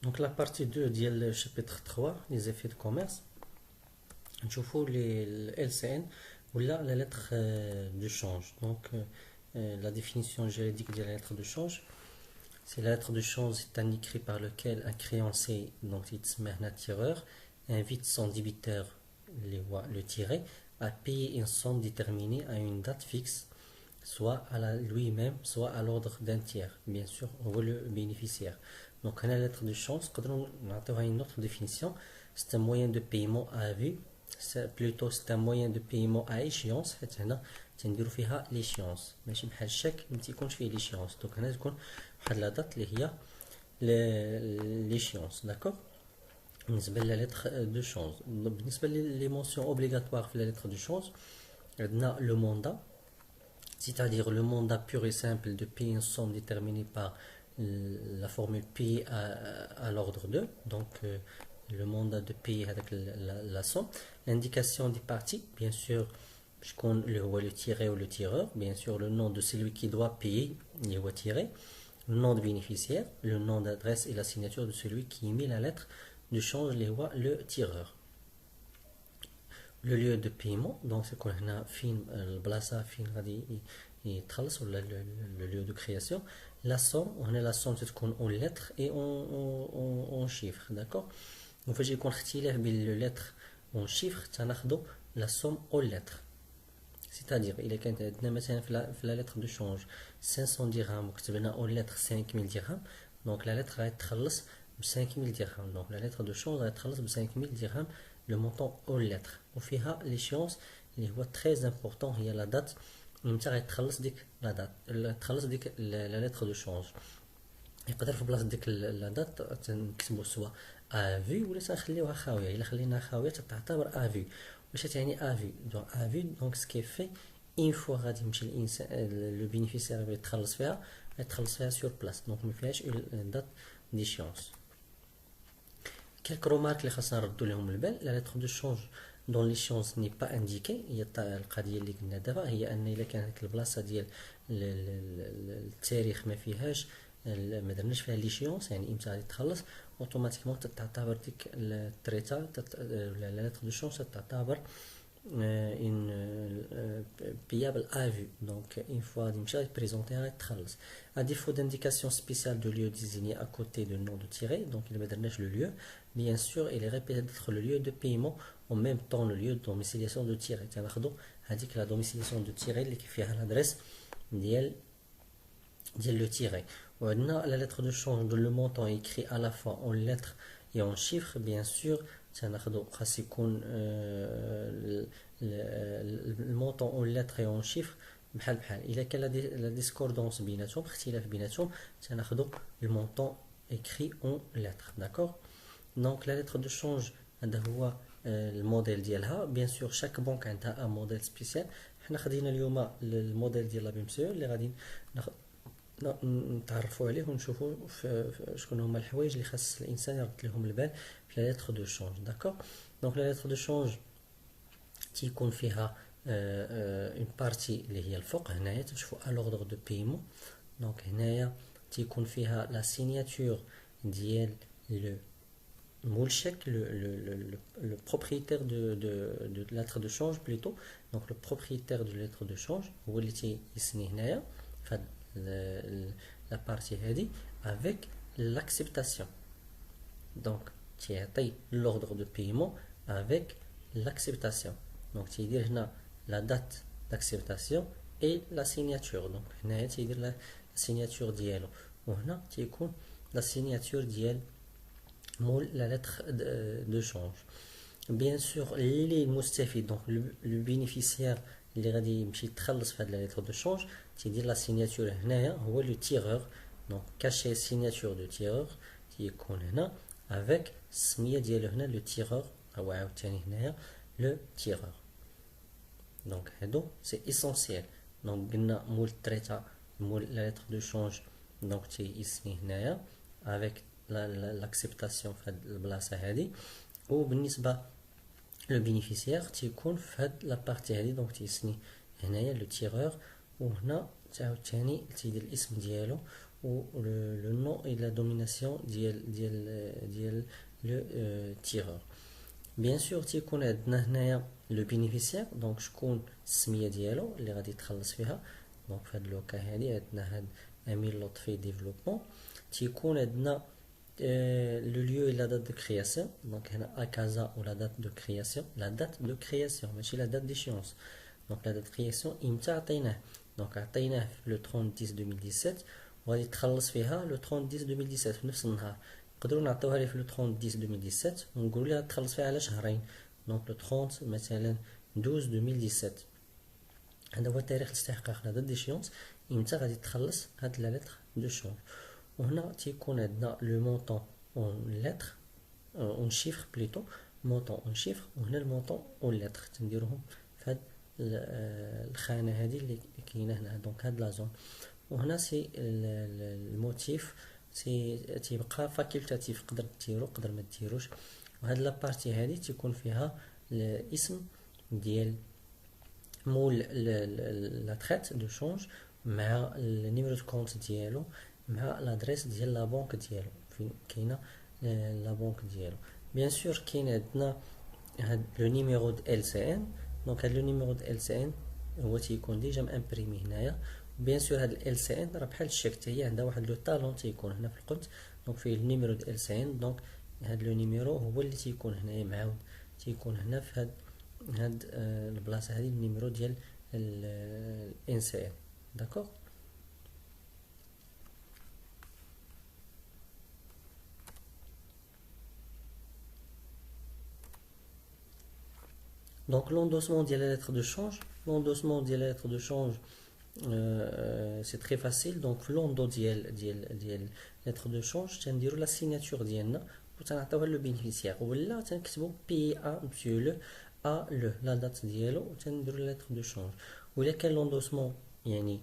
Donc la partie 2 du chapitre 3, les effets de commerce. Je vous les LCN ou là la lettre de change. Donc la définition juridique de la lettre de change, c'est la lettre de change, c'est un écrit par lequel un créancier, donc il un tireur, invite son débiteur, le tiré, à payer une somme déterminée à une date fixe, soit à lui-même, soit à l'ordre d'un tiers, bien sûr, on veut le bénéficiaire. Donc, la lettre de change, on a une autre définition, c'est un moyen de paiement à vue, c'est un moyen de paiement à échéance, c'est-à-dire تنديرو فيها l'échéance ماشي بحال الشيك ما تيكونش فيه l'échéance. Donc هنا تكون واحد لا دات اللي هي l'échéance. D'accord. بالنسبه لا lettre de change, بالنسبه les mentions obligatoires في la lettre de change, عندنا le mandat, c'est-à-dire le mandat pur et simple de payer une somme déterminée par la formule P à l'ordre 2, donc le mandat de payer avec la somme, l'indication des parties, bien sûr, le tiré ou le tireur, bien sûr le nom de celui qui doit payer, le tiré, le nom de bénéficiaire, le nom d'adresse et la signature de celui qui émet la lettre de change, le tireur. Le lieu de paiement, donc c'est qu'on a fin le blasa fin et le lieu de création. La somme, on a la somme c'est qu'on en lettres et en chiffres, d'accord. Donc j'ai converti les lettres en chiffres, ça n'a la somme en lettres. C'est-à-dire, il est مثلا في la lettre de change 500 dirhams وكتبنا en lettre 5000 dirhams, donc la lettre va être تخلص ب 5000 dirhams. Donc la lettre de change va être تخلص ب 5000 dirhams, le montant en lettres. وفيها l'échéance اللي هو très important, هي la date متى غيتخلص ديك la date تخلص ديك la lettre de change. يقدر في بلاصه ديك لا دات تنكتبوا سوا افي ولا تنخليوها خاويه. الا خليناها خاويه تعتبر افي. واش تعني افي؟ دونك افي دونك سكي في اون فوا غادي يمشي الانسان لو بينيفيسير اللي يتخلص فيها يتخلص فيها سور بلاص، دونك ما فيهاش دات ديشيونس. كلك رومارك اللي خاصنا نردوا لهم البال. لا لتر دو شونج دون ليشيونس ني با انديكي، هي القضيه اللي قلنا دابا هي ان الا كانت هذيك البلاصه ديال التاريخ ما فيهاش ما درناش فيها ليشيونس، يعني امتى غادي تخلص، اوتوماتيكمون تعتبر ديك التريتا ولا لا لتر دو شونج تعتبر une payable à vue. Donc une fois d'imcha est présenté à être. À défaut d'indication spéciale de lieu désigné à côté du nom de tiré, donc il va donner le lieu, bien sûr il est répété d'être le lieu de paiement en même temps le lieu de domiciliation de tiré. C'est-à-dire que la domiciliation de tiré qui fait l'adresse le tiré. La lettre de change de le montant écrit à la fois en lettres et en chiffres, bien sûr خاص يكون المونطون اون لتر اون شيفر بحال الا كان لا ديسكوردونس بيناتهم، اختلاف بيناتهم، تناخذوا المونطون écrit en lettres. D'accord. Donc la lettre de change هذا هو الموديل ديالها. بيان سور شاك بنك عندها ان موديل سبيسيال. حنا خدينا اليوم الموديل ديال لا بي ام سي اللي غادي نتعرفوا عليه ونشوفوا شكون هما الحوايج اللي خاص الانسان يرد لهم البال في لا لتر دو شونج. داكور. دونك لا لتر دو شونج تيكون فيها اون بارتي اللي هي الفوق هنايا تشوفوا ا لوردر دو بيمون. دونك هنايا تيكون فيها لا سيناتور ديال لو مول شيك le propriétaire de lettre de change plutôt. Donc le propriétaire de lettre de change هو اللي تيسني هنايا في la partie هذه avec l'acceptation. Donc تيعطي l'ordre de paiement avec l'acceptation. Donc تيدير هنا la date d'acceptation et la signature. Donc هنايا تيدير la signature ديالو وهنا تيكون la signature ديال مول la lettre de change. Bien sûr les مستفيد donc le bénéficiaire اللي غادي يمشي يتخلص في هاد لا lettre de change تيدير لا سيناتور هنايا هو لو تيرور. دونك كاشي سيناتور دو تيرور تيكون هنا افيك السميه ديالو هنا لو تيرور او عاوتاني هنايا لو تيرور. دونك هادو سي اسونسيال. دونك قلنا مول تريتا مول لا lettre de change دونك تيسني هنايا افيك لاكسبتاسيون في هاد البلاصه هادي. وبالنسبه لو بينيفيسيير تيكون في هاد لا بارتي هادي دونك تيسني هنايا لو تيرور وهنا عاوتاني تيدير الاسم ديالو ou le nom et la domination ديال le tireur. Bien sûr تيكون عندنا هنايا لو بينيفيسيير دونك شكون السميه ديالو اللي غادي يتخلص فيها. دونك في هاد لوكا هادي عندنا هاد امين لطفي ديفلوبمون. تيكون عندنا le lieu et la date de création. Donc à casa ou la date de création, la date de création ماشي la date d'échéance. Donc la date de création امتى عطيناه. Donc عطيناه le 30/10/2017 وغادي يتخلص فيها le 30/10/2017 في نفس النهار. نقدروا نعطيوها ليه في le 30/10/2017 ونقولوا لها تخلص فيها على شهرين. Donc le 30 مثلا 12/2017. هذا هو تاريخ الاستحقاق لا date d'échéance امتى غادي تخلص هاد لا lettre de change. وهنا تيكون عندنا لو مونطون اون لتر اون شيفر بليتو مونطون اون شيفر وهنا المونطون اون لتر تنديروهم في هاد الخانه هذه اللي كاينه هنا. دونك هاد لا زون وهنا سي الموتيف سي تيبقى فاكولتاتيف قدر ديرو قدر ما ديروش. وهاد لا بارتي هذه تيكون فيها الاسم ديال مول لا تريت دو شونج مع النيميرو دو كونت ديالو مع لادريس ديال لا بنك ديالو فين كاينه لا بنك ديالو. بيان سور كاين عندنا هاد لو نيميرو د ال سي ان. دونك هاد لو نيميرو د ال سي ان هو تيكون ديجا مامبريمي هنايا. بيان سور هاد ال سي ان راه بحال الشيك حتى هي عندها واحد لو طالون تيكون هنا في القنت. دونك فيه النيميرو د ال سي ان. دونك هاد لو نيميرو هو اللي تيكون هنايا معاود تيكون هنا في هاد البلاصه هادي النيميرو ديال الان سي ان. داكوغ. Donc l'endossement de la lettre de change, l'endossement de la lettre de change, c'est très facile. Donc l'endos de la lettre de change, تنديروا la signature ديالنا وتنعطيوها le bénéficiaire ولا تنكتبوا PA monsieur le A le la date ديالو وتنديروا la lettre de change. ولا كان l'endossement يعني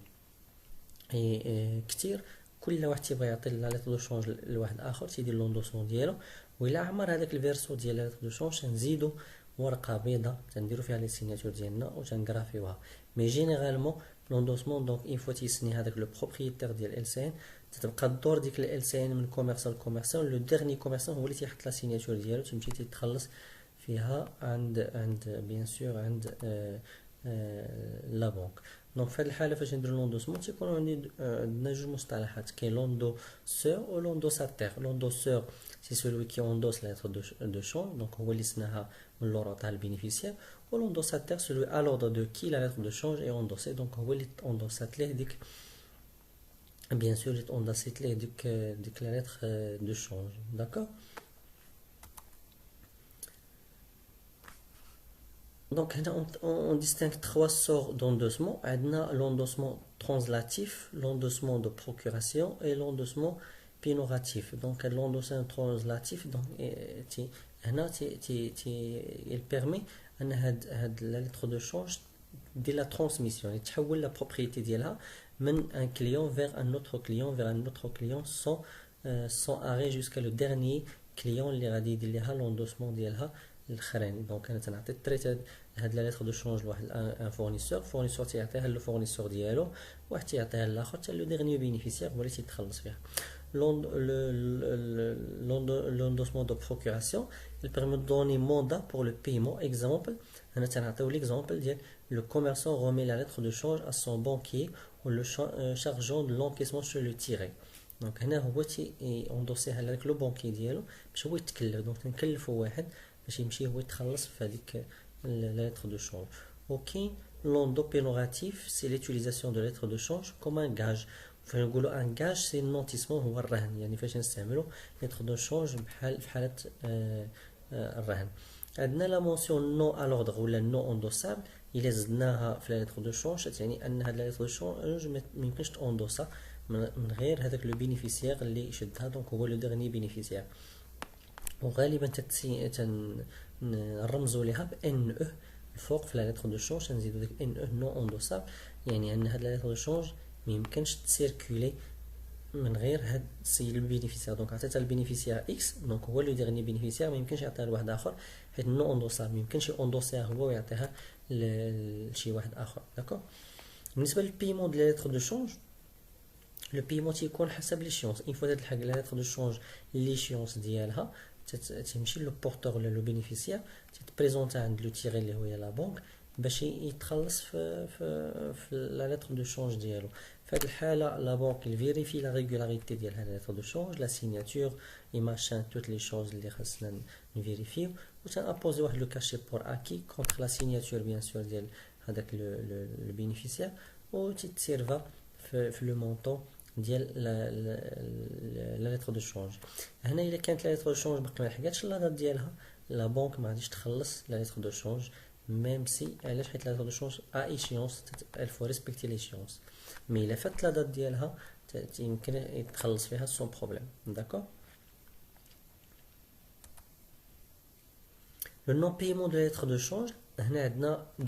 كتير كل واحد تيبغي يعطي لا lettre de change لواحد اخر تيدير l'endossement ديالو. ولا عمر هذاك الفيرسو ديال la lettre de change تنزيدوا ورقه بيضاء تنديروا فيها لي سيناتور ديالنا وتنغرافيوها. مي جينيرالمون لوندوسمون دونك اون فوا تيسني هذاك لو بروبريتير ديال ال سي ان تتبقى الدور ديك ال سي ان من كوميرسال لكوميرسال. لو ديرني كوميرسال هو اللي تيحط لا سيناتور ديالو تمشي تتخلص فيها عند بيان سور عند لا بنك. دونك في هذه الحاله فاش نديرو لوندوسمون تيكونوا عندنا جوج مصطلحات. كاين لوندو سور و لوندو ساتير. لوندو سور سي سولوي كي اوندوس لا لتر دو شون دونك هو اللي سناها من لور تاع البينيفيسيير. و لوندوساتير سولوي ا لوردر دو كي لا لتر دو شونج اي اوندوسي دونك هو اللي اوندوسات ليه ديك بيان سور اللي اوندوسيت ليه ديك لا لتر دو شونج. داكور. Donc, on distingue trois sortes d'endossement. On a l'endossement translatif, l'endossement de procuration et l'endossement pénoratif. Donc, l'endossement translatif, donc, il permet à la lettre de change de la transmission. Il تحول la propriété ديالها من un client vers un autre client sans arrêt jusqu'à le dernier client اللي غادي يدير لها l'endossement ديالها الاخرين. دونك انا تنعطي التريت هاد لا لتر دو شونج لواحد ان فورنيسور تيعطيها للفورنيسور ديالو واحد تيعطيها للاخر حتى لو ديرنيو بينيفيسيير هو اللي تيتخلص فيها. l'endossement de procuration il permet de donner mandat pour le paiement. Exemple هنا تنعطيو l'exemple ديال le commerçant remet la lettre de change à son banquier ou le chargeant de l'encaissement sur le tiré. دونك هنا هو تي اوندوسيها لهذاك لو بونكي ديالو باش هو يتكلف. دونك تنكلفو واحد باش يمشي هو يتخلص في هذيك la lettre de change. Ok, l'endos pénoratif, c'est l'utilisation de lettre de change comme un gage. فنقولوا ان gage c'est النونتيسمون هو الرهن. يعني فاش نستعملوا lettre de change بحال في حاله الرهن. عندنا لا مونسيون نو ا لوردر ولا نو اندوسابل. الا زدناها في لا lettre de change يعني ان هاد لا lettre de change ما يمكنش توندوسا من غير هذاك لو بينيفيسيير اللي يشدها. دونك هو لو ديرني بينيفيسيير وغالبا نرمزوا لها ب ان او الفوق في لا لتر دو شونج نزيدو ديك ان او نو اوندوسابل. يعني ان هاد لا لتر دو شونج ما يمكنش تسيركولي من غير هاد السيد البينيفيسيير. دونك عطيتها البينيفيسيير اكس دونك هو لو ديرني بينيفيسيير ما يمكنش يعطيها لواحد اخر حيت نو اوندوسابل ما يمكنش اوندوسيها هو ويعطيها لشي واحد اخر. داكور. بالنسبه للبيمون ديال لا لتر دو شونج لو بيمون تيكون حسب ليشيونس. اون فوا تلحق لا لتر دو شونج ليشيونس ديالها تمشي لو بورتور ولا لو بينيفيسيير تتبريزونتا عند لو تيغي اللي هو لا بنك باش يتخلص في لا لتر دو شونج ديالو. في هذه الحاله لا بنك فيريفي لا ريغولاريتي ديال هاد لا لتر دو شونج لا سيناتور اي ماشان توت لي شوز اللي خاصنا نفيريفيو وتنابوزي واحد لو كاشي بور اكي كونتر لا سيناتور بيان سور ديال هذاك لو بينيفيسيير و تيتسيرفا في لو مونطون ديال لا لتر دو شونج. هنا الا كانت لا لتر دو شونج باقي ما لحقاتش لا دات ديالها لا بنك ما غاديش تخلص لا لتر دو شونج ميم سي علاش حيت لا لتر دو شونج ا ايشيونس الفو ريسبكتي ليشيونس مي الا فات لا دات ديالها يمكن يتخلص فيها سون بروبليم. داكور. Le non-paiement de la lettre de change, on a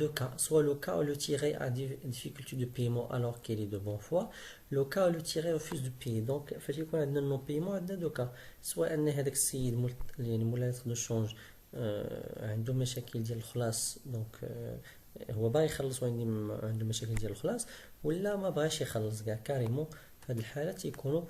deux cas. Soit le cas où le tiré a des difficultés de paiement alors qu'il est de bonne foi, le cas où le tiré refuse de payer. Donc, il faut un non-paiement, on a deux cas. Soit on a هذاك السيد مول la lettre de change عنده مشاكل ديال الخلاص دونك هو باغي يخلص عنده مشاكل ديال الخلاص ولا ما بغاش يخلص كاع كاريمون. في هذه الحالة تيكونوا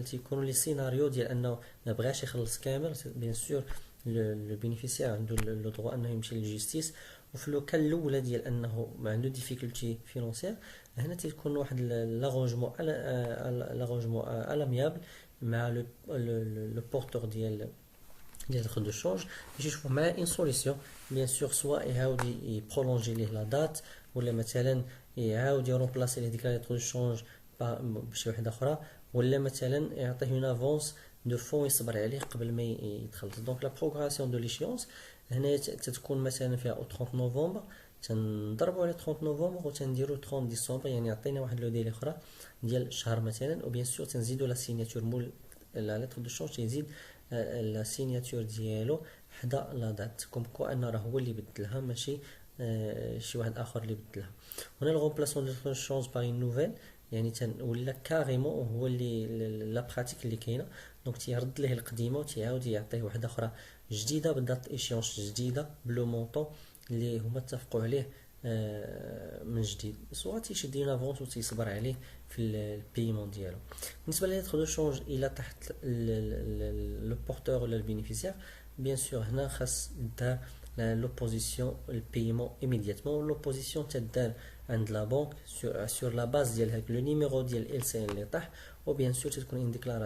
تيكونوا لي سيناريو ديال انه ما بغاش يخلص كامل بيان سور لو بينيفيسيير عنده لو دروا انه يمشي للجيستيس. وفي لو كان الاولى ديال انه ما عنده ديفيكولتي فينونسيير هنا تيكون واحد لاغونجمون الاميابل مع لو بورتور ديال لتر دو شونج باش يشوفوا معاه ان سوليسيون بيان سور سواء يعاود يبرولونجي ليه لا دات ولا مثلا يعاود يرومبلاسي ليه ديك لا لتر دو شونج بشي وحده اخرى ولا مثلا يعطيه اون افونس دو فون يصبر عليه قبل ما يتخلص. دونك لا بروغراسيون دو ليشيونس هنا تتكون مثلا فيها 30 نوفمبر تنضربوا على 30 نوفمبر وتنديروا 30 ديسمبر يعني يعطينا واحد لو ديلي اخرى ديال شهر مثلا. وبيان سور تنزيدوا لا سيناتور مول لا لتر دو شونج تيزيد لا سيناتور ديالو حدا لا دات كوم كو ان راه هو اللي بدلها ماشي شي واحد اخر اللي بدلها. هنا الغومبلاسون دو لتر دو شونج باغ نوفيل يعني ولا كاريمون هو اللي لا براتيك اللي كاينه دونك تيرد ليه القديمه وتيعاود يعطيه واحده اخرى جديده بدات ايشيونس جديده بلو مونطون اللي هما اتفقوا عليه من جديد سواء تيشد لينا افونس وتيصبر عليه في البيمون ديالو. بالنسبه لي لتر دو شونج الى تحت لو بورتور ولا البينيفيسيير بيان سور هنا خاص دار لوبوزيسيون البيمون ايميدياتمون. لوبوزيسيون تدار عند لا بنك سور لا باز ديال هاك لو نيميرو ديال ال سي ان اللي طاح وبيان سور تكون ان ديكلاراسيون